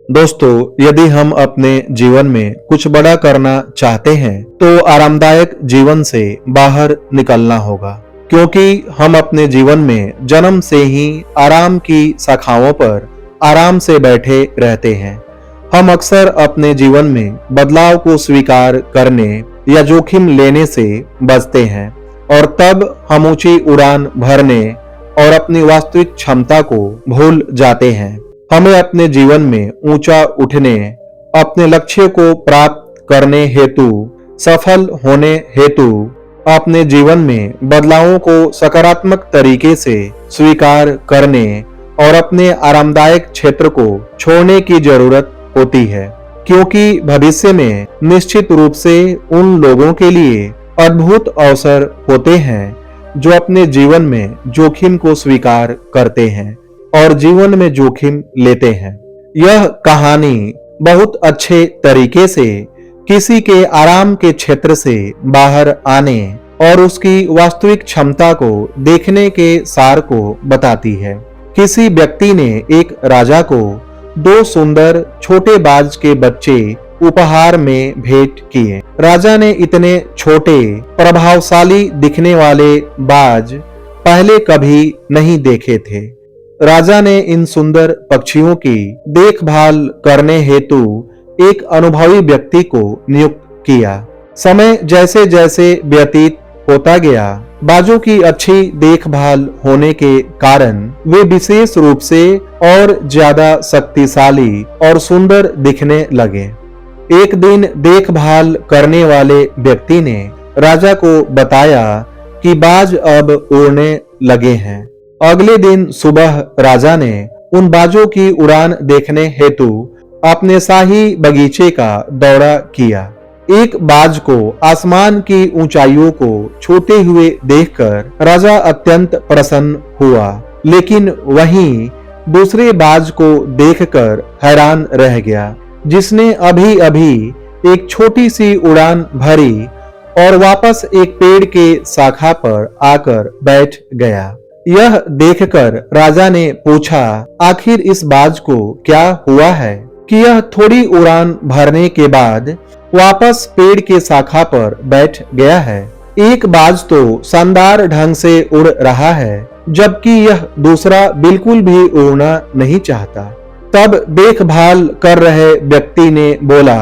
दोस्तों, यदि हम अपने जीवन में कुछ बड़ा करना चाहते हैं तो आरामदायक जीवन से बाहर निकलना होगा, क्योंकि हम अपने जीवन में जन्म से ही आराम की शाखाओं पर आराम से बैठे रहते हैं। हम अक्सर अपने जीवन में बदलाव को स्वीकार करने या जोखिम लेने से बचते हैं और तब हम ऊंची उड़ान भरने और अपनी वास्तविक क्षमता को भूल जाते हैं। हमें अपने जीवन में ऊंचा उठने, अपने लक्ष्य को प्राप्त करने हेतु, सफल होने हेतु अपने जीवन में बदलावों को सकारात्मक तरीके से स्वीकार करने और अपने आरामदायक क्षेत्र को छोड़ने की जरूरत होती है, क्योंकि भविष्य में निश्चित रूप से उन लोगों के लिए अद्भुत अवसर होते हैं जो अपने जीवन में जोखिम को स्वीकार करते हैं और जीवन में जोखिम लेते हैं। यह कहानी बहुत अच्छे तरीके से किसी के आराम के क्षेत्र से बाहर आने और उसकी वास्तविक क्षमता को देखने के सार को बताती है। किसी व्यक्ति ने एक राजा को 2 सुंदर छोटे बाज के बच्चे उपहार में भेंट किए। राजा ने इतने छोटे प्रभावशाली दिखने वाले बाज पहले कभी नहीं देखे थे। राजा ने इन सुंदर पक्षियों की देखभाल करने हेतु एक अनुभवी व्यक्ति को नियुक्त किया। समय जैसे जैसे व्यतीत होता गया, बाजों की अच्छी देखभाल होने के कारण वे विशेष रूप से और ज्यादा शक्तिशाली और सुंदर दिखने लगे। एक दिन देखभाल करने वाले व्यक्ति ने राजा को बताया कि बाज अब उड़ने लगे हैं। अगले दिन सुबह राजा ने उन बाजों की उड़ान देखने हेतु अपने शाही बगीचे का दौरा किया। एक बाज को आसमान की ऊंचाइयों को छूते हुए देखकर राजा अत्यंत प्रसन्न हुआ, लेकिन वहीं दूसरे बाज को देखकर हैरान रह गया, जिसने अभी अभी एक छोटी सी उड़ान भरी और वापस एक पेड़ के शाखा पर आकर बैठ गया। यह देखकर राजा ने पूछा, आखिर इस बाज को क्या हुआ है कि यह थोड़ी उड़ान भरने के बाद वापस पेड़ के शाखा पर बैठ गया है। एक बाज तो शानदार ढंग से उड़ रहा है, जबकि यह दूसरा बिल्कुल भी उड़ना नहीं चाहता। तब देखभाल कर रहे व्यक्ति ने बोला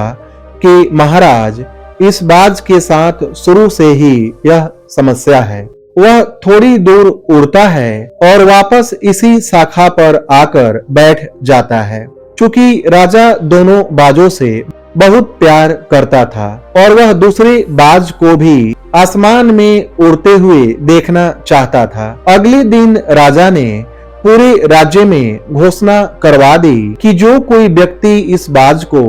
कि महाराज, इस बाज के साथ शुरू से ही यह समस्या है। वह थोड़ी दूर उड़ता है और वापस इसी शाखा पर आकर बैठ जाता है। चूंकि राजा दोनों बाजों से बहुत प्यार करता था और वह दूसरे बाज को भी आसमान में उड़ते हुए देखना चाहता था, अगले दिन राजा ने पूरे राज्य में घोषणा करवा दी कि जो कोई व्यक्ति इस बाज को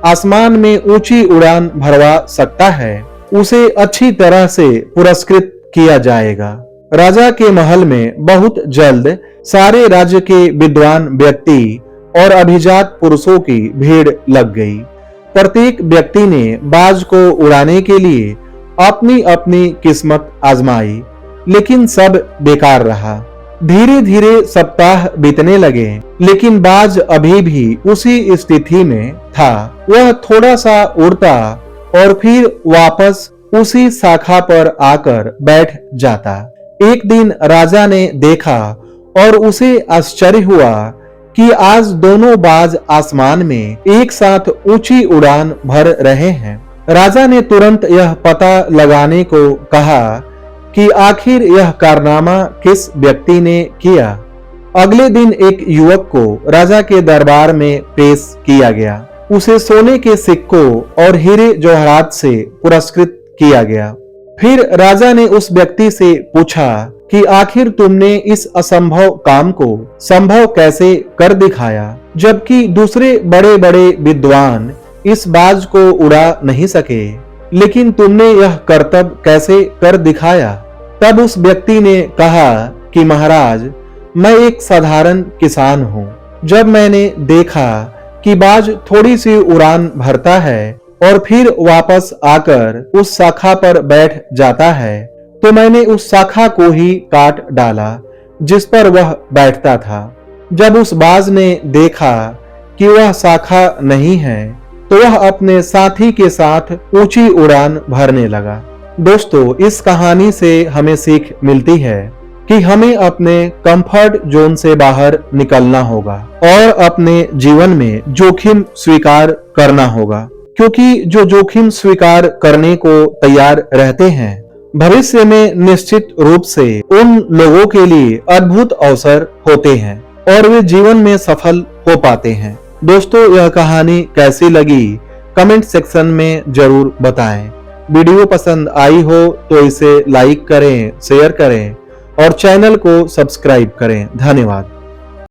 आसमान में ऊंची उड़ान भरवा सकता है, उसे अच्छी तरह से पुरस्कृत किया जाएगा। राजा के महल में बहुत जल्द सारे राज्य के विद्वान व्यक्ति और अभिजात पुरुषों की भीड़ लग गई। प्रत्येक व्यक्ति ने बाज को उड़ाने के लिए अपनी अपनी किस्मत आजमाई, लेकिन सब बेकार रहा। धीरे धीरे सप्ताह बीतने लगे, लेकिन बाज अभी भी उसी स्थिति में था। वह थोड़ा सा उड़ता और फिर वापस उसी शाखा पर आकर बैठ जाता। एक दिन राजा ने देखा और उसे आश्चर्य हुआ कि आज दोनों बाज आसमान में एक साथ ऊंची उड़ान भर रहे हैं। राजा ने तुरंत यह पता लगाने को कहा कि आखिर यह कारनामा किस व्यक्ति ने किया। अगले दिन एक युवक को राजा के दरबार में पेश किया गया। उसे सोने के सिक्कों और हीरे जवाहरात से पुरस्कृत किया गया। फिर राजा ने उस व्यक्ति से पूछा कि आखिर तुमने इस असंभव काम को संभव कैसे कर दिखाया, जबकि दूसरे बड़े बड़े विद्वान इस बाज को उड़ा नहीं सके, लेकिन तुमने यह करतब कैसे कर दिखाया। तब उस व्यक्ति ने कहा कि महाराज, मैं एक साधारण किसान हूँ। जब मैंने देखा कि बाज थोड़ी सी उड़ान भरता है और फिर वापस आकर उस शाखा पर बैठ जाता है, तो मैंने उस शाखा को ही काट डाला जिस पर वह बैठता था। जब उस बाज ने देखा कि वह शाखा नहीं है, तो वह अपने साथी के साथ ऊंची उड़ान भरने लगा। दोस्तों, इस कहानी से हमें सीख मिलती है कि हमें अपने कंफर्ट जोन से बाहर निकलना होगा और अपने जीवन में जोखिम स्वीकार करना होगा, क्योंकि जो जोखिम स्वीकार करने को तैयार रहते हैं, भविष्य में निश्चित रूप से उन लोगों के लिए अद्भुत अवसर होते हैं और वे जीवन में सफल हो पाते हैं। दोस्तों, यह कहानी कैसी लगी कमेंट सेक्शन में जरूर बताएं। वीडियो पसंद आई हो तो इसे लाइक करें, शेयर करें और चैनल को सब्सक्राइब करें। धन्यवाद।